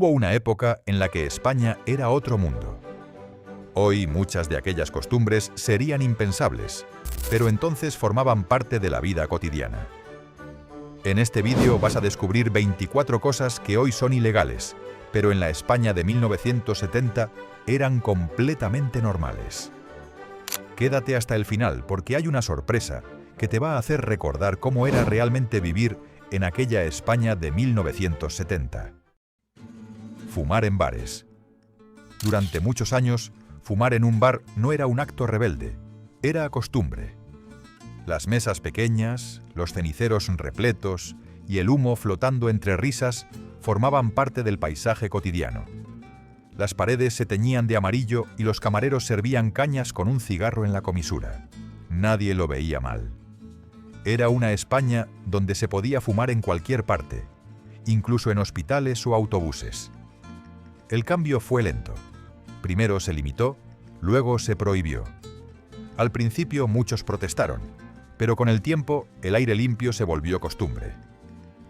Hubo una época en la que España era otro mundo. Hoy muchas de aquellas costumbres serían impensables, pero entonces formaban parte de la vida cotidiana. En este vídeo vas a descubrir 24 cosas que hoy son ilegales, pero en la España de 1970 eran completamente normales. Quédate hasta el final porque hay una sorpresa que te va a hacer recordar cómo era realmente vivir en aquella España de 1970. Fumar en bares. Durante muchos años, fumar en un bar no era un acto rebelde, era costumbre. Las mesas pequeñas, los ceniceros repletos y el humo flotando entre risas formaban parte del paisaje cotidiano. Las paredes se teñían de amarillo y los camareros servían cañas con un cigarro en la comisura. Nadie lo veía mal. Era una España donde se podía fumar en cualquier parte, incluso en hospitales o autobuses. El cambio fue lento. Primero se limitó, luego se prohibió. Al principio muchos protestaron, pero con el tiempo el aire limpio se volvió costumbre.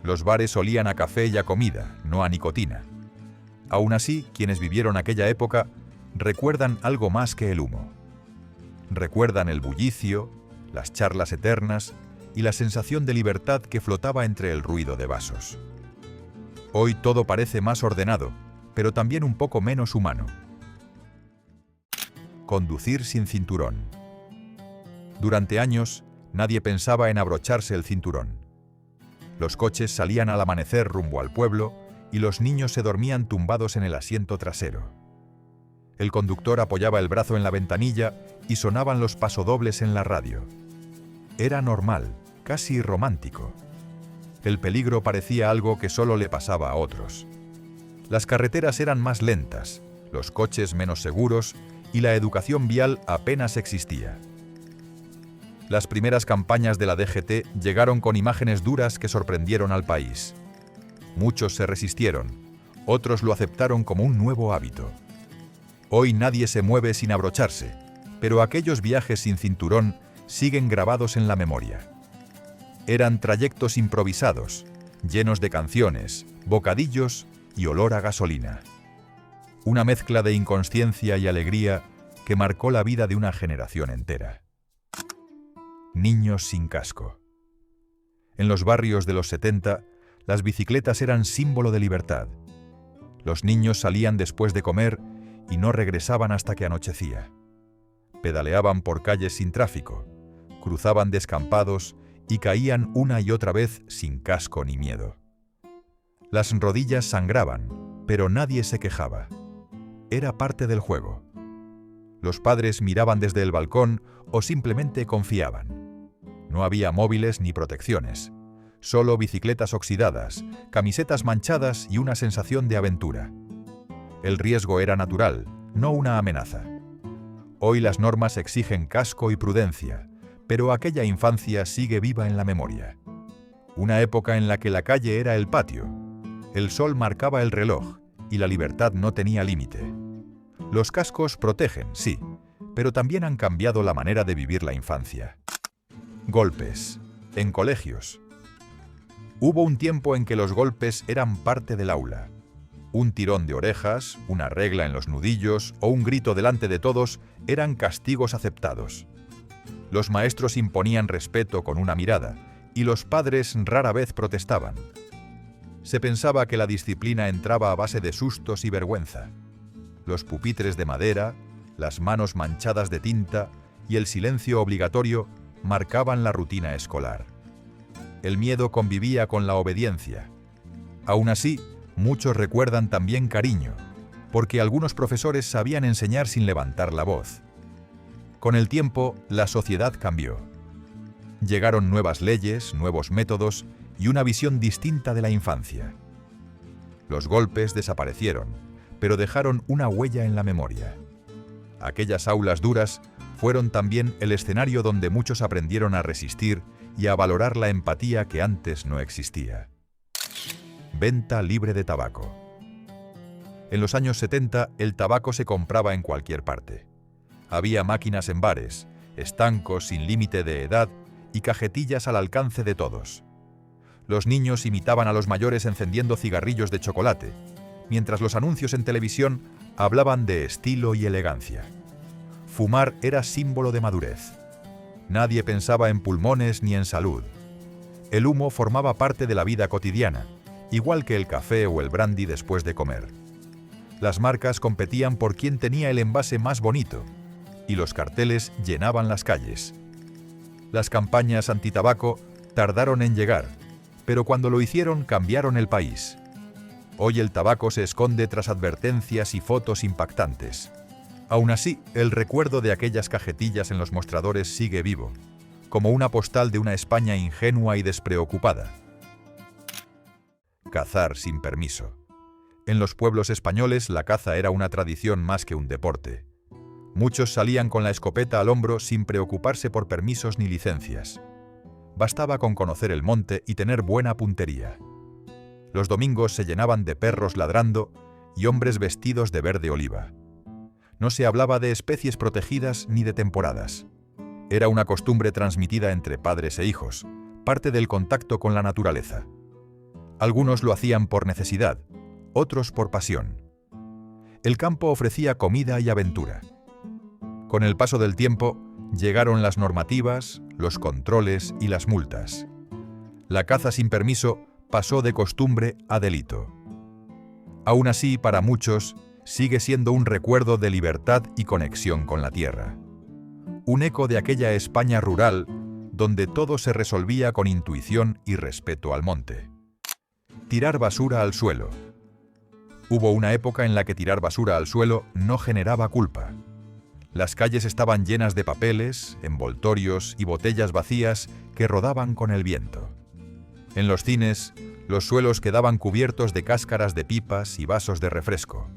Los bares olían a café y a comida, no a nicotina. Aún así, quienes vivieron aquella época recuerdan algo más que el humo. Recuerdan el bullicio, las charlas eternas y la sensación de libertad que flotaba entre el ruido de vasos. Hoy todo parece más ordenado, pero también un poco menos humano. Conducir sin cinturón. Durante años, nadie pensaba en abrocharse el cinturón. Los coches salían al amanecer rumbo al pueblo y los niños se dormían tumbados en el asiento trasero. El conductor apoyaba el brazo en la ventanilla y sonaban los pasodobles en la radio. Era normal, casi romántico. El peligro parecía algo que solo le pasaba a otros. Las carreteras eran más lentas, los coches menos seguros y la educación vial apenas existía. Las primeras campañas de la DGT llegaron con imágenes duras que sorprendieron al país. Muchos se resistieron, otros lo aceptaron como un nuevo hábito. Hoy nadie se mueve sin abrocharse, pero aquellos viajes sin cinturón siguen grabados en la memoria. Eran trayectos improvisados, llenos de canciones, bocadillos y olor a gasolina. Una mezcla de inconsciencia y alegría que marcó la vida de una generación entera. Niños sin casco. En los barrios de los 70, las bicicletas eran símbolo de libertad. Los niños salían después de comer y no regresaban hasta que anochecía. Pedaleaban por calles sin tráfico, cruzaban descampados y caían una y otra vez sin casco ni miedo. Las rodillas sangraban, pero nadie se quejaba. Era parte del juego. Los padres miraban desde el balcón o simplemente confiaban. No había móviles ni protecciones, solo bicicletas oxidadas, camisetas manchadas y una sensación de aventura. El riesgo era natural, no una amenaza. Hoy las normas exigen casco y prudencia, pero aquella infancia sigue viva en la memoria. Una época en la que la calle era el patio. El sol marcaba el reloj y la libertad no tenía límite. Los cascos protegen, sí, pero también han cambiado la manera de vivir la infancia. Golpes. En colegios. Hubo un tiempo en que los golpes eran parte del aula. Un tirón de orejas, una regla en los nudillos o un grito delante de todos eran castigos aceptados. Los maestros imponían respeto con una mirada y los padres rara vez protestaban. Se pensaba que la disciplina entraba a base de sustos y vergüenza. Los pupitres de madera, las manos manchadas de tinta y el silencio obligatorio marcaban la rutina escolar. El miedo convivía con la obediencia. Aún así, muchos recuerdan también cariño, porque algunos profesores sabían enseñar sin levantar la voz. Con el tiempo, la sociedad cambió. Llegaron nuevas leyes, nuevos métodos y una visión distinta de la infancia. Los golpes desaparecieron, pero dejaron una huella en la memoria. Aquellas aulas duras fueron también el escenario donde muchos aprendieron a resistir y a valorar la empatía que antes no existía. Venta libre de tabaco. En los años 70, el tabaco se compraba en cualquier parte. Había máquinas en bares, estancos sin límite de edad y cajetillas al alcance de todos. Los niños imitaban a los mayores encendiendo cigarrillos de chocolate, mientras los anuncios en televisión hablaban de estilo y elegancia. Fumar era símbolo de madurez. Nadie pensaba en pulmones ni en salud. El humo formaba parte de la vida cotidiana, igual que el café o el brandy después de comer. Las marcas competían por quién tenía el envase más bonito, y los carteles llenaban las calles. Las campañas antitabaco tardaron en llegar, pero cuando lo hicieron cambiaron el país. Hoy el tabaco se esconde tras advertencias y fotos impactantes. Aún así, el recuerdo de aquellas cajetillas en los mostradores sigue vivo, como una postal de una España ingenua y despreocupada. Cazar sin permiso. En los pueblos españoles la caza era una tradición más que un deporte. Muchos salían con la escopeta al hombro sin preocuparse por permisos ni licencias. Bastaba con conocer el monte y tener buena puntería. Los domingos se llenaban de perros ladrando y hombres vestidos de verde oliva. No se hablaba de especies protegidas ni de temporadas. Era una costumbre transmitida entre padres e hijos, parte del contacto con la naturaleza. Algunos lo hacían por necesidad, otros por pasión. El campo ofrecía comida y aventura. Con el paso del tiempo, llegaron las normativas, los controles y las multas. La caza sin permiso pasó de costumbre a delito. Aún así, para muchos, sigue siendo un recuerdo de libertad y conexión con la tierra. Un eco de aquella España rural, donde todo se resolvía con intuición y respeto al monte. Tirar basura al suelo. Hubo una época en la que tirar basura al suelo no generaba culpa. Las calles estaban llenas de papeles, envoltorios y botellas vacías que rodaban con el viento. En los cines, los suelos quedaban cubiertos de cáscaras de pipas y vasos de refresco.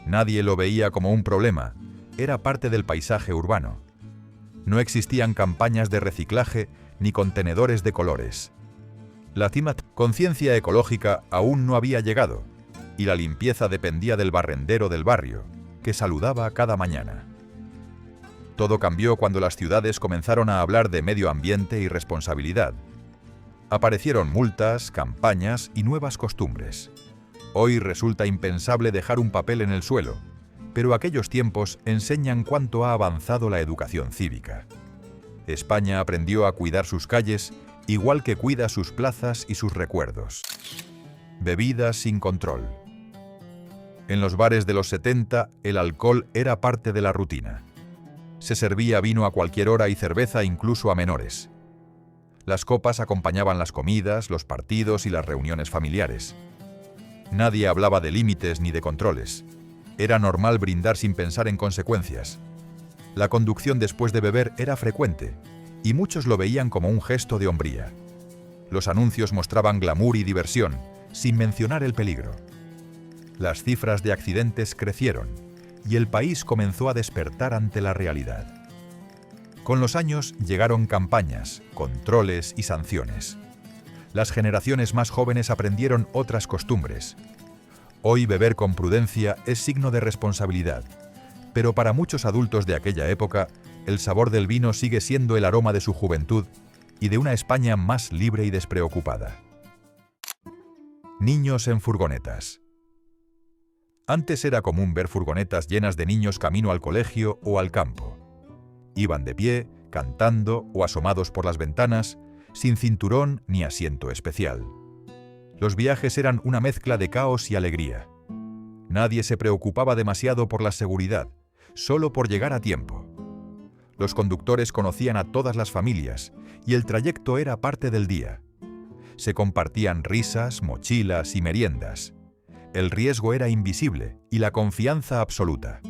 Nadie lo veía como un problema, era parte del paisaje urbano. No existían campañas de reciclaje ni contenedores de colores. La conciencia ecológica aún no había llegado, y la limpieza dependía del barrendero del barrio, que saludaba cada mañana. Todo cambió cuando las ciudades comenzaron a hablar de medio ambiente y responsabilidad. Aparecieron multas, campañas y nuevas costumbres. Hoy resulta impensable dejar un papel en el suelo, pero aquellos tiempos enseñan cuánto ha avanzado la educación cívica. España aprendió a cuidar sus calles, igual que cuida sus plazas y sus recuerdos. Bebidas sin control. En los bares de los 70, el alcohol era parte de la rutina. Se servía vino a cualquier hora y cerveza incluso a menores. Las copas acompañaban las comidas, los partidos y las reuniones familiares. Nadie hablaba de límites ni de controles. Era normal brindar sin pensar en consecuencias. La conducción después de beber era frecuente, y muchos lo veían como un gesto de hombría. Los anuncios mostraban glamour y diversión, sin mencionar el peligro. Las cifras de accidentes crecieron, y el país comenzó a despertar ante la realidad. Con los años llegaron campañas, controles y sanciones. Las generaciones más jóvenes aprendieron otras costumbres. Hoy beber con prudencia es signo de responsabilidad, pero para muchos adultos de aquella época, el sabor del vino sigue siendo el aroma de su juventud y de una España más libre y despreocupada. Niños en furgonetas. Antes era común ver furgonetas llenas de niños camino al colegio o al campo. Iban de pie, cantando o asomados por las ventanas, sin cinturón ni asiento especial. Los viajes eran una mezcla de caos y alegría. Nadie se preocupaba demasiado por la seguridad, solo por llegar a tiempo. Los conductores conocían a todas las familias y el trayecto era parte del día. Se compartían risas, mochilas y meriendas. El riesgo era invisible y la confianza absoluta.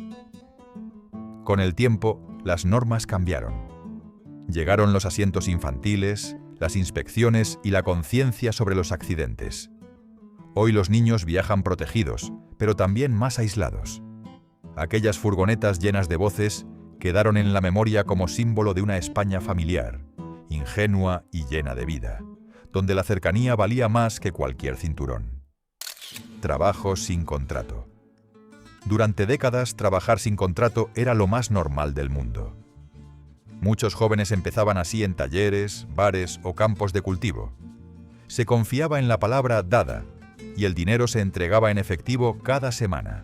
Con el tiempo, las normas cambiaron. Llegaron los asientos infantiles, las inspecciones y la conciencia sobre los accidentes. Hoy los niños viajan protegidos, pero también más aislados. Aquellas furgonetas llenas de voces quedaron en la memoria como símbolo de una España familiar, ingenua y llena de vida, donde la cercanía valía más que cualquier cinturón. Trabajo sin contrato. Durante décadas, trabajar sin contrato era lo más normal del mundo. Muchos jóvenes empezaban así en talleres, bares o campos de cultivo. Se confiaba en la palabra dada, y el dinero se entregaba en efectivo cada semana.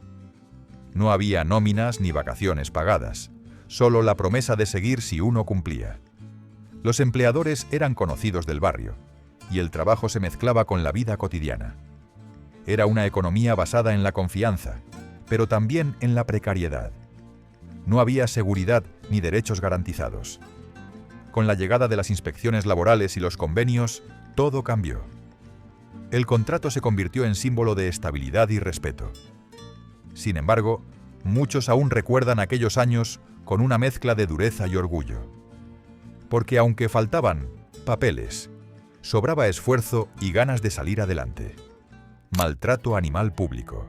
No había nóminas ni vacaciones pagadas, solo la promesa de seguir si uno cumplía. Los empleadores eran conocidos del barrio, y el trabajo se mezclaba con la vida cotidiana. Era una economía basada en la confianza, pero también en la precariedad. No había seguridad ni derechos garantizados. Con la llegada de las inspecciones laborales y los convenios, todo cambió. El contrato se convirtió en símbolo de estabilidad y respeto. Sin embargo, muchos aún recuerdan aquellos años con una mezcla de dureza y orgullo. Porque aunque faltaban papeles, sobraba esfuerzo y ganas de salir adelante. Maltrato animal público.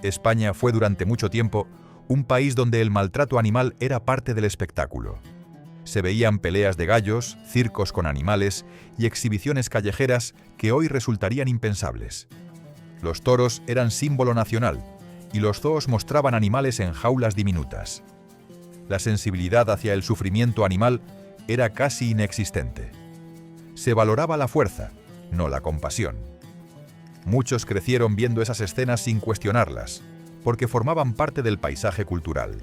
España fue durante mucho tiempo un país donde el maltrato animal era parte del espectáculo. Se veían peleas de gallos, circos con animales y exhibiciones callejeras que hoy resultarían impensables. Los toros eran símbolo nacional y los zoos mostraban animales en jaulas diminutas. La sensibilidad hacia el sufrimiento animal era casi inexistente. Se valoraba la fuerza, no la compasión. Muchos crecieron viendo esas escenas sin cuestionarlas, porque formaban parte del paisaje cultural.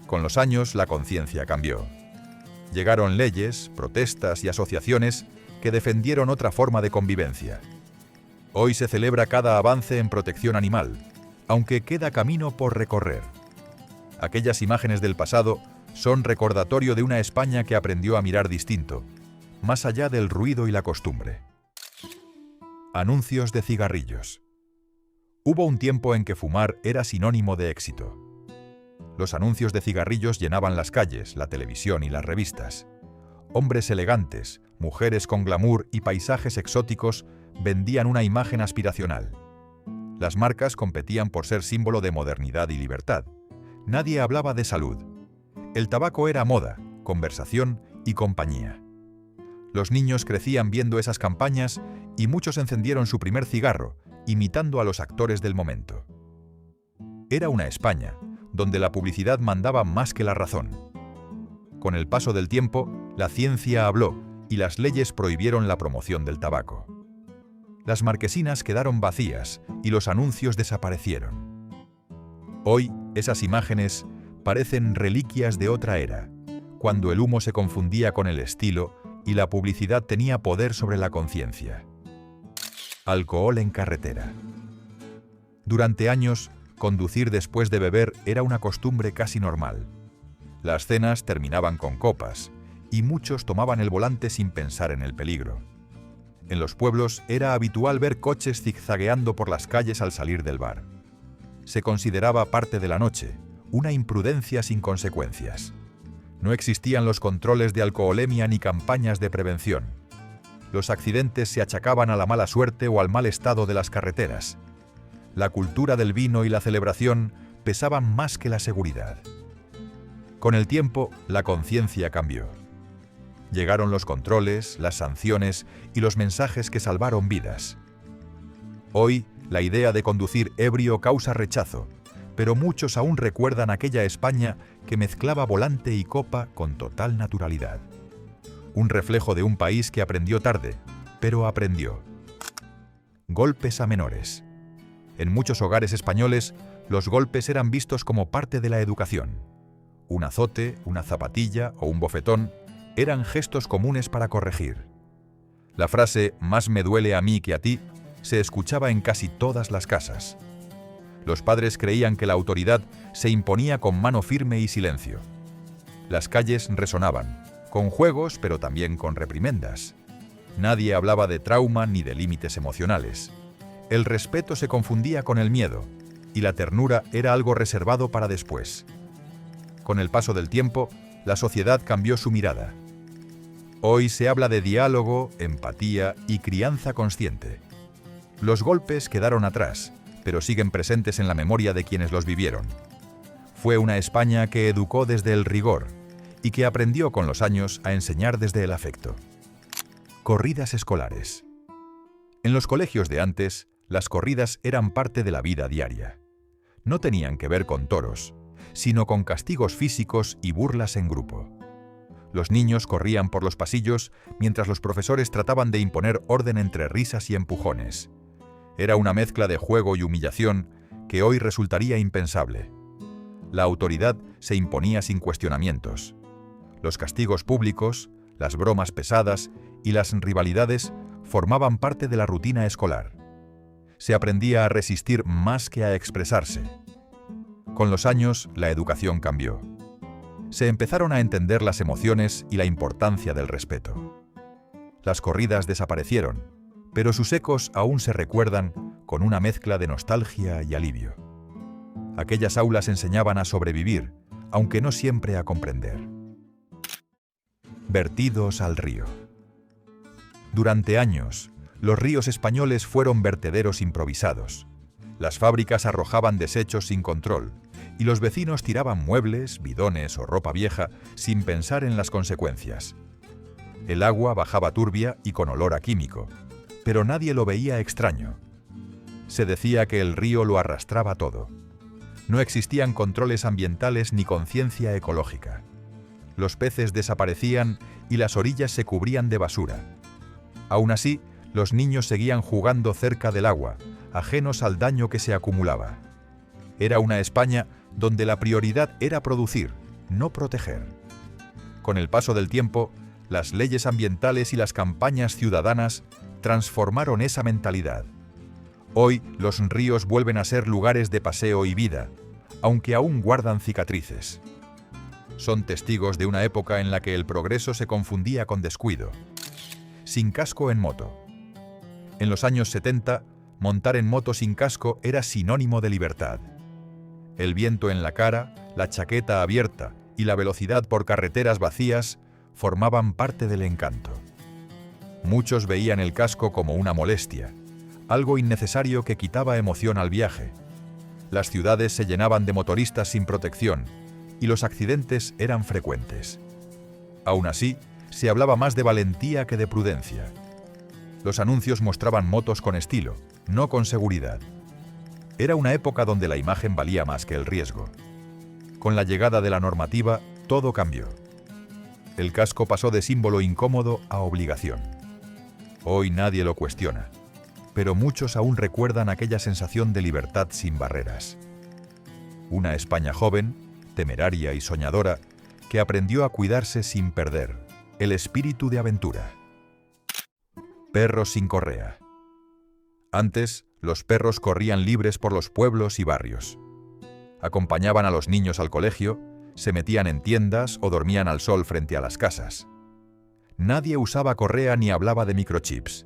Con los años, la conciencia cambió. Llegaron leyes, protestas y asociaciones que defendieron otra forma de convivencia. Hoy se celebra cada avance en protección animal, aunque queda camino por recorrer. Aquellas imágenes del pasado son recordatorio de una España que aprendió a mirar distinto, más allá del ruido y la costumbre. Anuncios de cigarrillos. Hubo un tiempo en que fumar era sinónimo de éxito. Los anuncios de cigarrillos llenaban las calles, la televisión y las revistas. Hombres elegantes, mujeres con glamour y paisajes exóticos vendían una imagen aspiracional. Las marcas competían por ser símbolo de modernidad y libertad. Nadie hablaba de salud. El tabaco era moda, conversación y compañía. Los niños crecían viendo esas campañas y muchos encendieron su primer cigarro, imitando a los actores del momento. Era una España donde la publicidad mandaba más que la razón. Con el paso del tiempo, la ciencia habló y las leyes prohibieron la promoción del tabaco. Las marquesinas quedaron vacías y los anuncios desaparecieron. Hoy, esas imágenes parecen reliquias de otra era, cuando el humo se confundía con el estilo y la publicidad tenía poder sobre la conciencia. Alcohol en carretera. Durante años, conducir después de beber era una costumbre casi normal. Las cenas terminaban con copas, y muchos tomaban el volante sin pensar en el peligro. En los pueblos era habitual ver coches zigzagueando por las calles al salir del bar. Se consideraba parte de la noche, una imprudencia sin consecuencias. No existían los controles de alcoholemia ni campañas de prevención. Los accidentes se achacaban a la mala suerte o al mal estado de las carreteras. La cultura del vino y la celebración pesaban más que la seguridad. Con el tiempo, la conciencia cambió. Llegaron los controles, las sanciones y los mensajes que salvaron vidas. Hoy, la idea de conducir ebrio causa rechazo, pero muchos aún recuerdan aquella España que mezclaba volante y copa con total naturalidad. Un reflejo de un país que aprendió tarde, pero aprendió. Golpes a menores. En muchos hogares españoles, los golpes eran vistos como parte de la educación. Un azote, una zapatilla o un bofetón eran gestos comunes para corregir. La frase «más me duele a mí que a ti» se escuchaba en casi todas las casas. Los padres creían que la autoridad se imponía con mano firme y silencio. Las calles resonaban, con juegos pero también con reprimendas. Nadie hablaba de trauma ni de límites emocionales. El respeto se confundía con el miedo, y la ternura era algo reservado para después. Con el paso del tiempo, la sociedad cambió su mirada. Hoy se habla de diálogo, empatía y crianza consciente. Los golpes quedaron atrás, pero siguen presentes en la memoria de quienes los vivieron. Fue una España que educó desde el rigor y que aprendió con los años a enseñar desde el afecto. Corridas escolares. En los colegios de antes, las corridas eran parte de la vida diaria. No tenían que ver con toros, sino con castigos físicos y burlas en grupo. Los niños corrían por los pasillos mientras los profesores trataban de imponer orden entre risas y empujones. Era una mezcla de juego y humillación que hoy resultaría impensable. La autoridad se imponía sin cuestionamientos. Los castigos públicos, las bromas pesadas y las rivalidades formaban parte de la rutina escolar. Se aprendía a resistir más que a expresarse. Con los años, la educación cambió. Se empezaron a entender las emociones y la importancia del respeto. Las corridas desaparecieron, pero sus ecos aún se recuerdan con una mezcla de nostalgia y alivio. Aquellas aulas enseñaban a sobrevivir, aunque no siempre a comprender. Vertidos al río. Durante años, los ríos españoles fueron vertederos improvisados. Las fábricas arrojaban desechos sin control, y los vecinos tiraban muebles, bidones o ropa vieja sin pensar en las consecuencias. El agua bajaba turbia y con olor a químico, pero nadie lo veía extraño. Se decía que el río lo arrastraba todo. No existían controles ambientales ni conciencia ecológica. Los peces desaparecían y las orillas se cubrían de basura. Aún así, los niños seguían jugando cerca del agua, ajenos al daño que se acumulaba. Era una España donde la prioridad era producir, no proteger. Con el paso del tiempo, las leyes ambientales y las campañas ciudadanas transformaron esa mentalidad. Hoy los ríos vuelven a ser lugares de paseo y vida, aunque aún guardan cicatrices. Son testigos de una época en la que el progreso se confundía con descuido. Sin casco en moto. En los años 70, montar en moto sin casco era sinónimo de libertad. El viento en la cara, la chaqueta abierta y la velocidad por carreteras vacías formaban parte del encanto. Muchos veían el casco como una molestia, algo innecesario que quitaba emoción al viaje. Las ciudades se llenaban de motoristas sin protección y los accidentes eran frecuentes. Aún así, se hablaba más de valentía que de prudencia. Los anuncios mostraban motos con estilo, no con seguridad. Era una época donde la imagen valía más que el riesgo. Con la llegada de la normativa, todo cambió. El casco pasó de símbolo incómodo a obligación. Hoy nadie lo cuestiona, pero muchos aún recuerdan aquella sensación de libertad sin barreras. Una España joven, temeraria y soñadora, que aprendió a cuidarse sin perder el espíritu de aventura. Perros sin correa. Antes, los perros corrían libres por los pueblos y barrios. Acompañaban a los niños al colegio, se metían en tiendas o dormían al sol frente a las casas. Nadie usaba correa ni hablaba de microchips.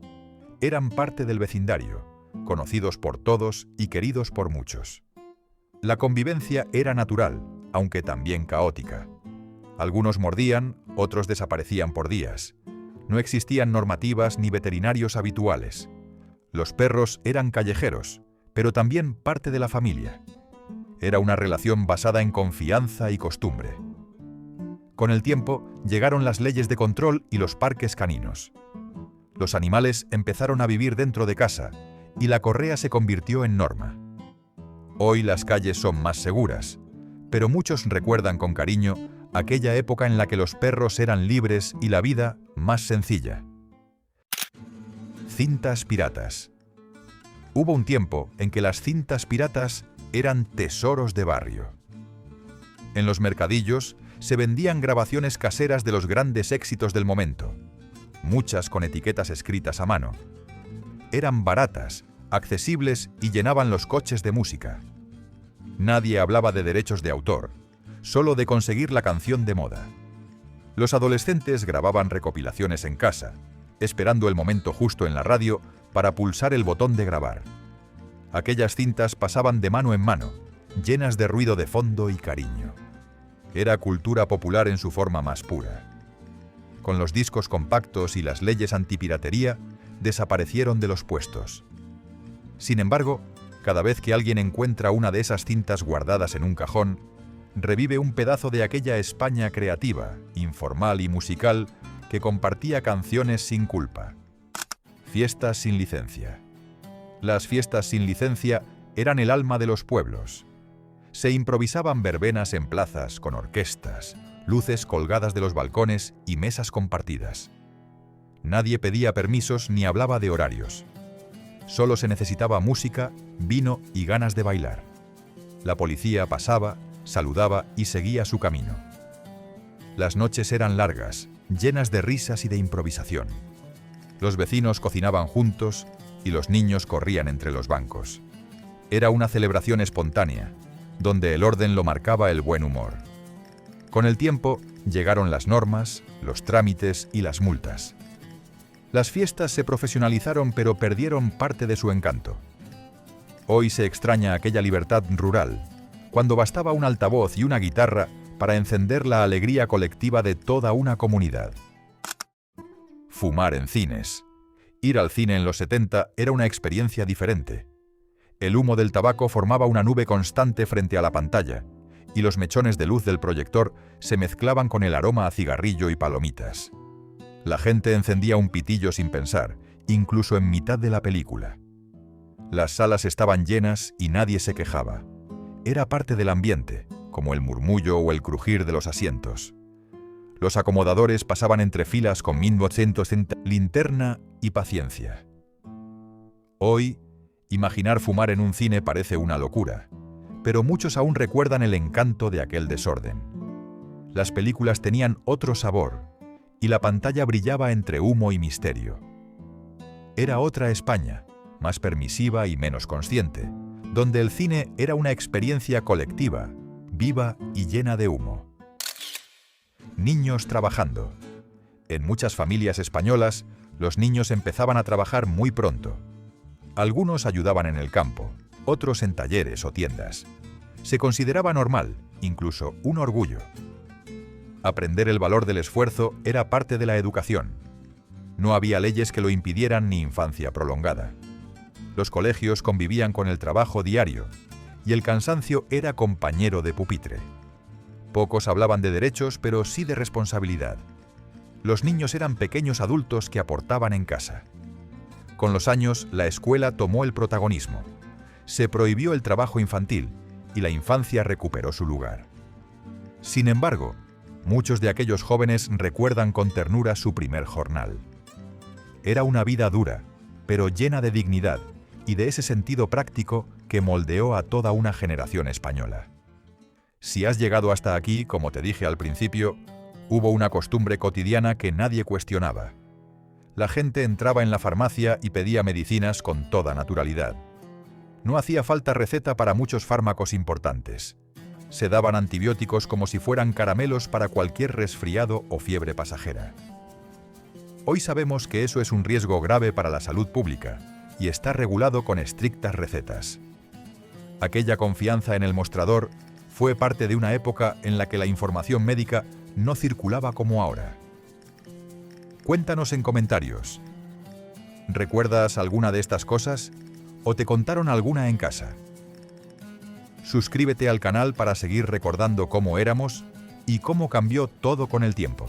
Eran parte del vecindario, conocidos por todos y queridos por muchos. La convivencia era natural, aunque también caótica. Algunos mordían, otros desaparecían por días. No existían normativas ni veterinarios habituales. Los perros eran callejeros, pero también parte de la familia. Era una relación basada en confianza y costumbre. Con el tiempo, llegaron las leyes de control y los parques caninos. Los animales empezaron a vivir dentro de casa y la correa se convirtió en norma. Hoy las calles son más seguras, pero muchos recuerdan con cariño aquella época en la que los perros eran libres y la vida más sencilla. Cintas piratas. Hubo un tiempo en que las cintas piratas eran tesoros de barrio. En los mercadillos se vendían grabaciones caseras de los grandes éxitos del momento, muchas con etiquetas escritas a mano. Eran baratas, accesibles y llenaban los coches de música. Nadie hablaba de derechos de autor, solo de conseguir la canción de moda. Los adolescentes grababan recopilaciones en casa, esperando el momento justo en la radio para pulsar el botón de grabar. Aquellas cintas pasaban de mano en mano, llenas de ruido de fondo y cariño. Era cultura popular en su forma más pura. Con los discos compactos y las leyes antipiratería, desaparecieron de los puestos. Sin embargo, cada vez que alguien encuentra una de esas cintas guardadas en un cajón, revive un pedazo de aquella España creativa, informal y musical que compartía canciones sin culpa. Fiestas sin licencia. Las fiestas sin licencia eran el alma de los pueblos. Se improvisaban verbenas en plazas con orquestas, luces colgadas de los balcones y mesas compartidas. Nadie pedía permisos ni hablaba de horarios. Solo se necesitaba música, vino y ganas de bailar. La policía pasaba, saludaba y seguía su camino. Las noches eran largas, llenas de risas y de improvisación. Los vecinos cocinaban juntos y los niños corrían entre los bancos. Era una celebración espontánea, donde el orden lo marcaba el buen humor. Con el tiempo llegaron las normas, los trámites y las multas. Las fiestas se profesionalizaron pero perdieron parte de su encanto. Hoy se extraña aquella libertad rural, cuando bastaba un altavoz y una guitarra para encender la alegría colectiva de toda una comunidad. Fumar en cines. Ir al cine en los 70 era una experiencia diferente. El humo del tabaco formaba una nube constante frente a la pantalla, y los mechones de luz del proyector se mezclaban con el aroma a cigarrillo y palomitas. La gente encendía un pitillo sin pensar, incluso en mitad de la película. Las salas estaban llenas y nadie se quejaba. Era parte del ambiente, como el murmullo o el crujir de los asientos. Los acomodadores pasaban entre filas con 1200 linterna y paciencia. Hoy, imaginar fumar en un cine parece una locura, pero muchos aún recuerdan el encanto de aquel desorden. Las películas tenían otro sabor, y la pantalla brillaba entre humo y misterio. Era otra España, más permisiva y menos consciente, donde el cine era una experiencia colectiva, viva y llena de humo. Niños trabajando. En muchas familias españolas, los niños empezaban a trabajar muy pronto. Algunos ayudaban en el campo, otros en talleres o tiendas. Se consideraba normal, incluso un orgullo. Aprender el valor del esfuerzo era parte de la educación. No había leyes que lo impidieran ni infancia prolongada. Los colegios convivían con el trabajo diario, y el cansancio era compañero de pupitre. Pocos hablaban de derechos, pero sí de responsabilidad. Los niños eran pequeños adultos que aportaban en casa. Con los años, la escuela tomó el protagonismo. Se prohibió el trabajo infantil y la infancia recuperó su lugar. Sin embargo, muchos de aquellos jóvenes recuerdan con ternura su primer jornal. Era una vida dura, pero llena de dignidad y de ese sentido práctico que moldeó a toda una generación española. Si has llegado hasta aquí, como te dije al principio, hubo una costumbre cotidiana que nadie cuestionaba. La gente entraba en la farmacia y pedía medicinas con toda naturalidad. No hacía falta receta para muchos fármacos importantes. Se daban antibióticos como si fueran caramelos para cualquier resfriado o fiebre pasajera. Hoy sabemos que eso es un riesgo grave para la salud pública y está regulado con estrictas recetas. Aquella confianza en el mostrador fue parte de una época en la que la información médica no circulaba como ahora. Cuéntanos en comentarios. ¿Recuerdas alguna de estas cosas o te contaron alguna en casa? Suscríbete al canal para seguir recordando cómo éramos y cómo cambió todo con el tiempo.